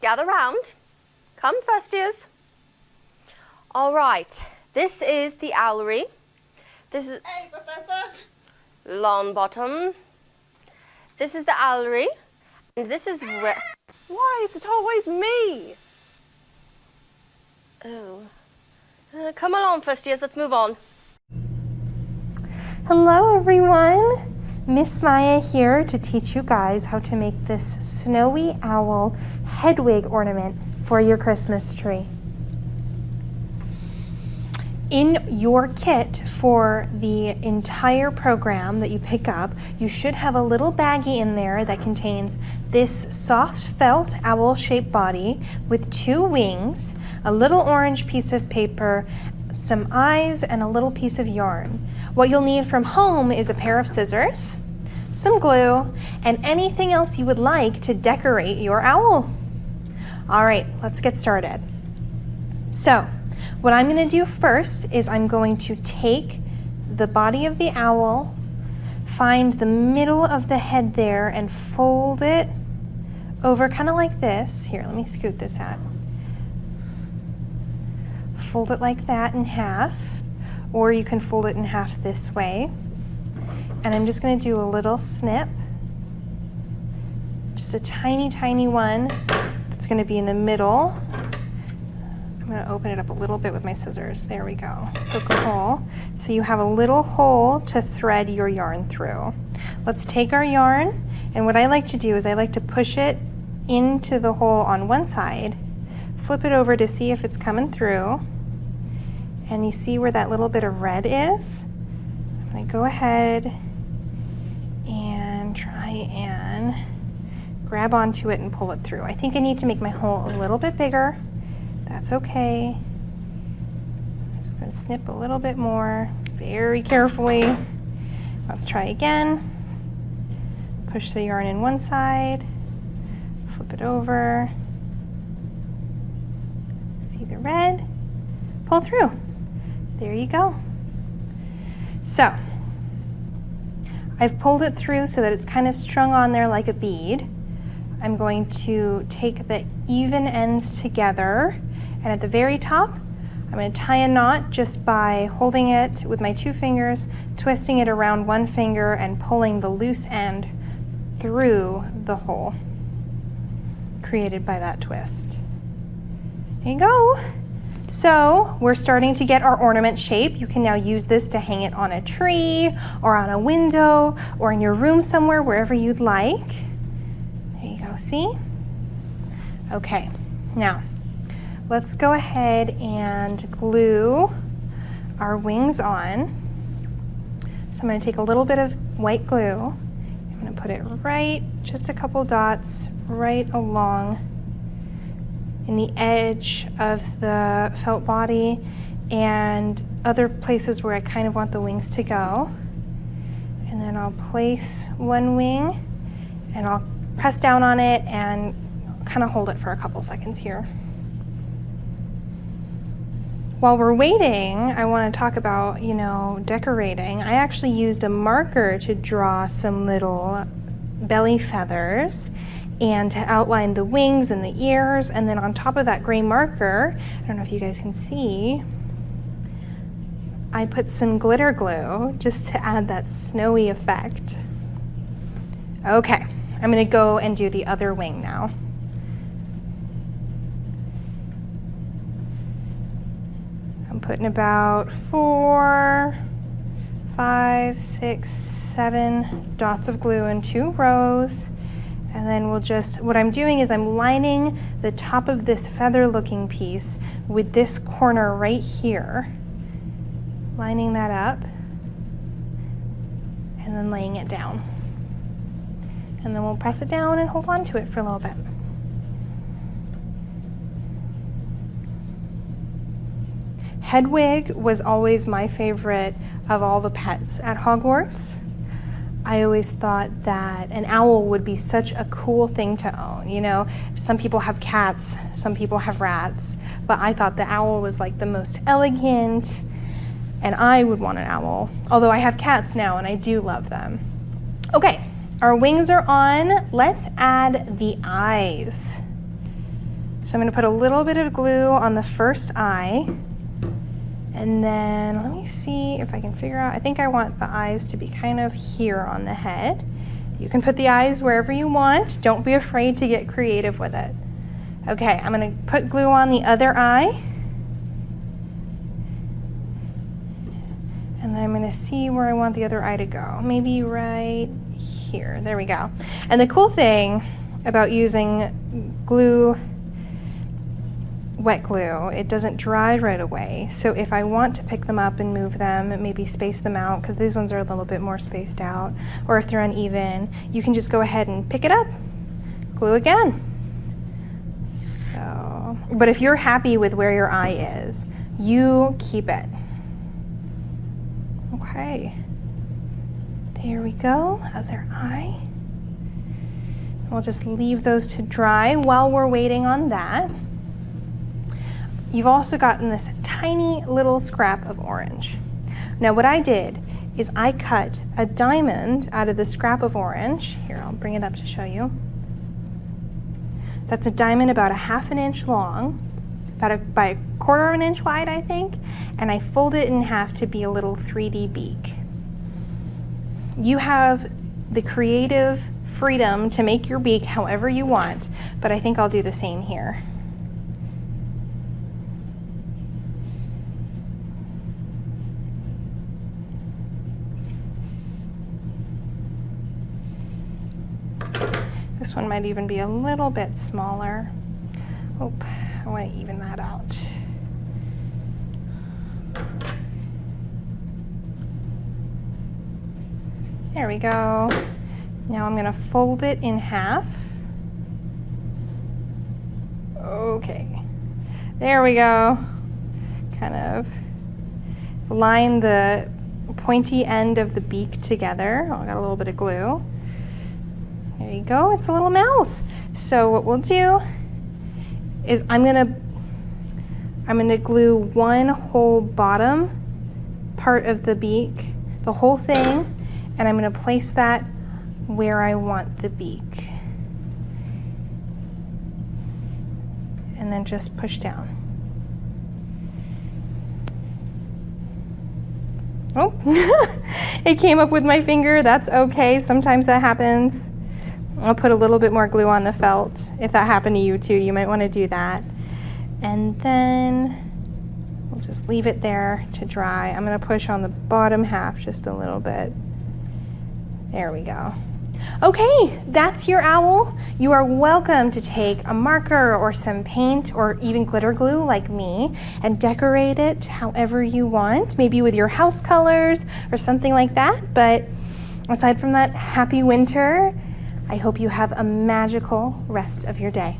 gather round. Come, first years. All right, this is the owlery. This is... Hey, Professor. Lawn bottom. This is the owlery. And this is where... Why is it always me? Oh. Come along, first years, let's move on. Hello everyone! Miss Maia here to teach you guys how to make this snowy owl headwig ornament for your Christmas tree. In your kit for the entire program that you pick up, you should have a little baggie in there that contains this soft felt owl-shaped body with 2 wings, a little orange piece of paper, some eyes, and a little piece of yarn. What you'll need from home is a pair of scissors, some glue, and anything else you would like to decorate your owl. All right, let's get started. So, what I'm going to do first is I'm going to take the body of the owl, find the middle of the head there, and fold it over kind of like this. Here, let me scoot this out. Fold it like that in half, or you can fold it in half this way. And I'm just going to do a little snip, just a tiny, tiny one that's going to be in the middle. I'm going to open it up a little bit with my scissors. There we go. Poke a hole. So you have a little hole to thread your yarn through. Let's take our yarn, and what I like to do is I like to push it into the hole on one side, flip it over to see if it's coming through, and you see where that little bit of red is? I'm going to go ahead and try and grab onto it and pull it through. I think I need to make my hole a little bit bigger. That's okay. I'm just going to snip a little bit more, very carefully. Let's try again. Push the yarn in one side, flip it over. See the red? Pull through. There you go. So, I've pulled it through so that it's kind of strung on there like a bead. I'm going to take the even ends together, and at the very top, I'm going to tie a knot just by holding it with my 2 fingers, twisting it around one finger, and pulling the loose end through the hole created by that twist. There you go. So we're starting to get our ornament shape. You can now use this to hang it on a tree or on a window or in your room somewhere, wherever you'd like. There you go, see? Okay, now let's go ahead and glue our wings on. So I'm going to take a little bit of white glue. I'm going to put it right, just a couple dots, right along in the edge of the felt body and other places where I kind of want the wings to go. And then I'll place one wing and I'll press down on it and kind of hold it for a couple seconds here. While we're waiting, I want to talk about, decorating. I actually used a marker to draw some little belly feathers and to outline the wings and the ears, and then on top of that gray marker, I don't know if you guys can see, I put some glitter glue just to add that snowy effect. Okay, I'm gonna go and do the other wing now. I'm putting about 4, 5, 6, 7 dots of glue in 2 rows. And then what I'm doing is I'm lining the top of this feather looking piece with this corner right here. Lining that up and then laying it down. And then we'll press it down and hold on to it for a little bit. Hedwig was always my favorite of all the pets at Hogwarts. I always thought that an owl would be such a cool thing to own. Some people have cats, some people have rats, but I thought the owl was like the most elegant, and I would want an owl, although I have cats now and I do love them. Okay, our wings are on. Let's add the eyes. So I'm going to put a little bit of glue on the first eye. And then let me see if I can figure out, I think I want the eyes to be kind of here on the head. You can put the eyes wherever you want. Don't be afraid to get creative with it. Okay, I'm going to put glue on the other eye. And then I'm going to see where I want the other eye to go. Maybe right here. There we go. And the cool thing about using glue, wet glue, it doesn't dry right away. So if I want to pick them up and move them, maybe space them out, because these ones are a little bit more spaced out, or if they're uneven, you can just go ahead and pick it up, glue again. So, but if you're happy with where your eye is, you keep it. Okay, there we go, other eye. We'll just leave those to dry while we're waiting on that. You've also gotten this tiny little scrap of orange. Now what I did is I cut a diamond out of the scrap of orange. Here, I'll bring it up to show you. That's a diamond about 1/2 inch long, by 1/4 inch wide, I think, and I fold it in half to be a little 3D beak. You have the creative freedom to make your beak however you want, but I think I'll do the same here. This one might even be a little bit smaller. Oh, I want to even that out. There we go. Now I'm going to fold it in half. Okay, there we go. Kind of line the pointy end of the beak together. Oh, I got a little bit of glue. There you go, it's a little mouth. So what we'll do is I'm gonna glue one whole bottom part of the beak, the whole thing, and I'm gonna place that where I want the beak. And then just push down. Oh, it came up with my finger, that's okay, sometimes that happens. I'll put a little bit more glue on the felt. If that happened to you too, you might want to do that. And then we'll just leave it there to dry. I'm going to push on the bottom half just a little bit. There we go. Okay, that's your owl. You are welcome to take a marker or some paint or even glitter glue like me and decorate it however you want, maybe with your house colors or something like that. But aside from that, happy winter. I hope you have a magical rest of your day.